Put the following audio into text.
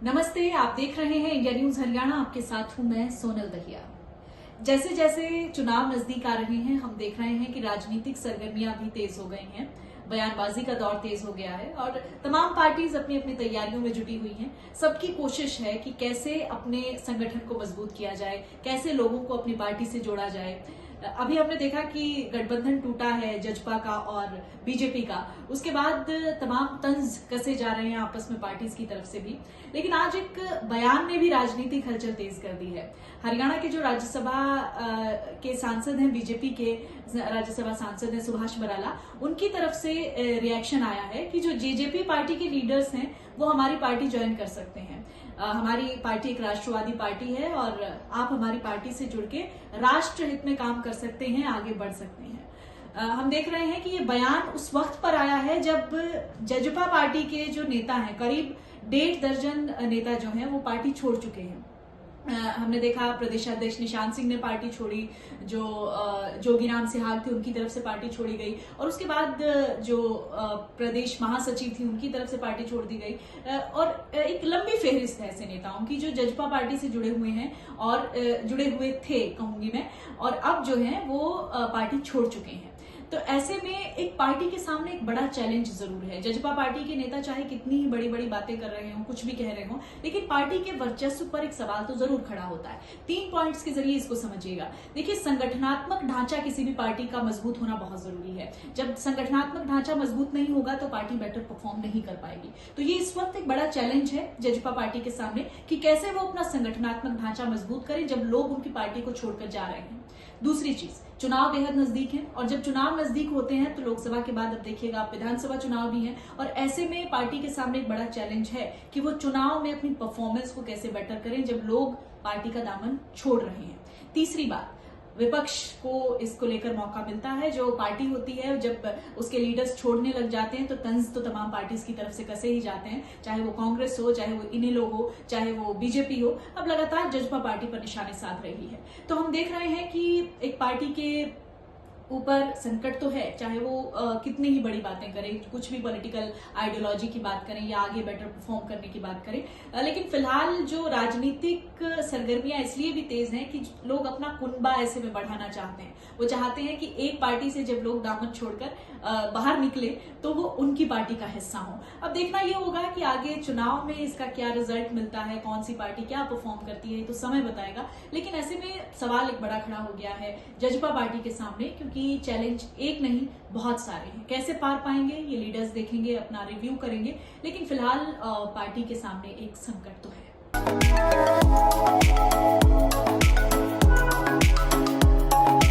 नमस्ते, आप देख रहे हैं इंडिया न्यूज हरियाणा। आपके साथ हूं मैं सोनल दहिया। जैसे जैसे चुनाव नजदीक आ रहे हैं, हम देख रहे हैं कि राजनीतिक सरगर्मियां भी तेज हो गई हैं, बयानबाजी का दौर तेज हो गया है और तमाम पार्टीज अपनी अपनी तैयारियों में जुटी हुई हैं। सबकी कोशिश है कि कैसे अपने संगठन को मजबूत किया जाए, कैसे लोगों को अपनी पार्टी से जोड़ा जाए। अभी हमने देखा कि गठबंधन टूटा है जजपा का और बीजेपी का, उसके बाद तमाम तंज कसे जा रहे हैं आपस में पार्टीज की तरफ से भी। लेकिन आज एक बयान ने भी राजनीतिक हलचल तेज कर दी है। हरियाणा के जो राज्यसभा के सांसद हैं, बीजेपी के राज्यसभा सांसद हैं सुभाष बराला, उनकी तरफ से रिएक्शन आया है कि जो जेजेपी पार्टी के लीडर्स हैं वो हमारी पार्टी ज्वाइन कर सकते हैं। हमारी पार्टी एक राष्ट्रवादी पार्टी है और आप हमारी पार्टी से जुड़ के राष्ट्र हित में काम कर सकते हैं, आगे बढ़ सकते हैं। हम देख रहे हैं कि ये बयान उस वक्त पर आया है जब जजपा पार्टी के जो नेता हैं, करीब 1.5 दर्जन नेता जो हैं वो पार्टी छोड़ चुके हैं। हमने देखा प्रदेशाध्यक्ष निशांत सिंह ने पार्टी छोड़ी, जो जोगीराम सिहाग थे उनकी तरफ से पार्टी छोड़ी गई और उसके बाद जो प्रदेश महासचिव थी उनकी तरफ से पार्टी छोड़ दी गई। और एक लंबी फेहरिस्त है ऐसे नेताओं की जो जजपा पार्टी से जुड़े हुए हैं और जुड़े हुए थे कहूंगी मैं, और अब जो है वो पार्टी छोड़ चुके हैं। तो ऐसे में एक पार्टी के सामने एक बड़ा चैलेंज जरूर है। जजपा पार्टी के नेता चाहे कितनी ही बड़ी बड़ी बातें कर रहे हों, कुछ भी कह रहे हों, लेकिन पार्टी के वर्चस्व पर एक सवाल तो जरूर खड़ा होता है। 3 पॉइंट्स के जरिए इसको समझिएगा। देखिए, संगठनात्मक ढांचा किसी भी पार्टी का मजबूत होना बहुत जरूरी है। जब संगठनात्मक ढांचा मजबूत नहीं होगा तो पार्टी बेटर परफॉर्म नहीं कर पाएगी। तो ये इस वक्त एक बड़ा चैलेंज है जजपा पार्टी के सामने कि कैसे वो अपना संगठनात्मक ढांचा मजबूत करें जब लोग उनकी पार्टी को छोड़कर जा रहे हैं। दूसरी चीज, चुनाव बेहद नजदीक है और जब चुनाव नजदीक होते हैं तो लोकसभा के बाद अब देखिएगा आप विधानसभा चुनाव भी हैं और ऐसे में पार्टी के सामने एक बड़ा चैलेंज है कि वो चुनाव में अपनी परफॉर्मेंस को कैसे बेटर करें जब लोग पार्टी का दामन छोड़ रहे हैं। तीसरी बात, विपक्ष को इसको लेकर मौका मिलता है। जो पार्टी होती है जब उसके लीडर्स छोड़ने लग जाते हैं तो तंज तो तमाम पार्टीज की तरफ से कसे ही जाते हैं, चाहे वो कांग्रेस हो, चाहे वो इनेलो हो, चाहे वो बीजेपी हो। अब लगातार जजपा पार्टी पर निशाने साध रही है। तो हम देख रहे हैं कि एक पार्टी के ऊपर संकट तो है, चाहे वो कितनी ही बड़ी बातें करें, कुछ भी पॉलिटिकल आइडियोलॉजी की बात करें या आगे बेटर परफॉर्म करने की बात करें, लेकिन फिलहाल जो राजनीतिक सरगर्मियां इसलिए भी तेज हैं कि लोग अपना कुनबा ऐसे में बढ़ाना चाहते हैं। वो चाहते हैं कि एक पार्टी से जब लोग दामन छोड़कर बाहर निकले तो वो उनकी पार्टी का हिस्सा हो। अब देखना ये होगा कि आगे चुनाव में इसका क्या रिजल्ट मिलता है, कौन सी पार्टी क्या परफॉर्म करती है, तो समय बताएगा। लेकिन ऐसे में सवाल एक बड़ा खड़ा हो गया है जजपा पार्टी के सामने, क्योंकि चैलेंज एक नहीं बहुत सारे हैं। कैसे पार पाएंगे ये लीडर्स देखेंगे, अपना रिव्यू करेंगे, लेकिन फिलहाल पार्टी के सामने एक संकट तो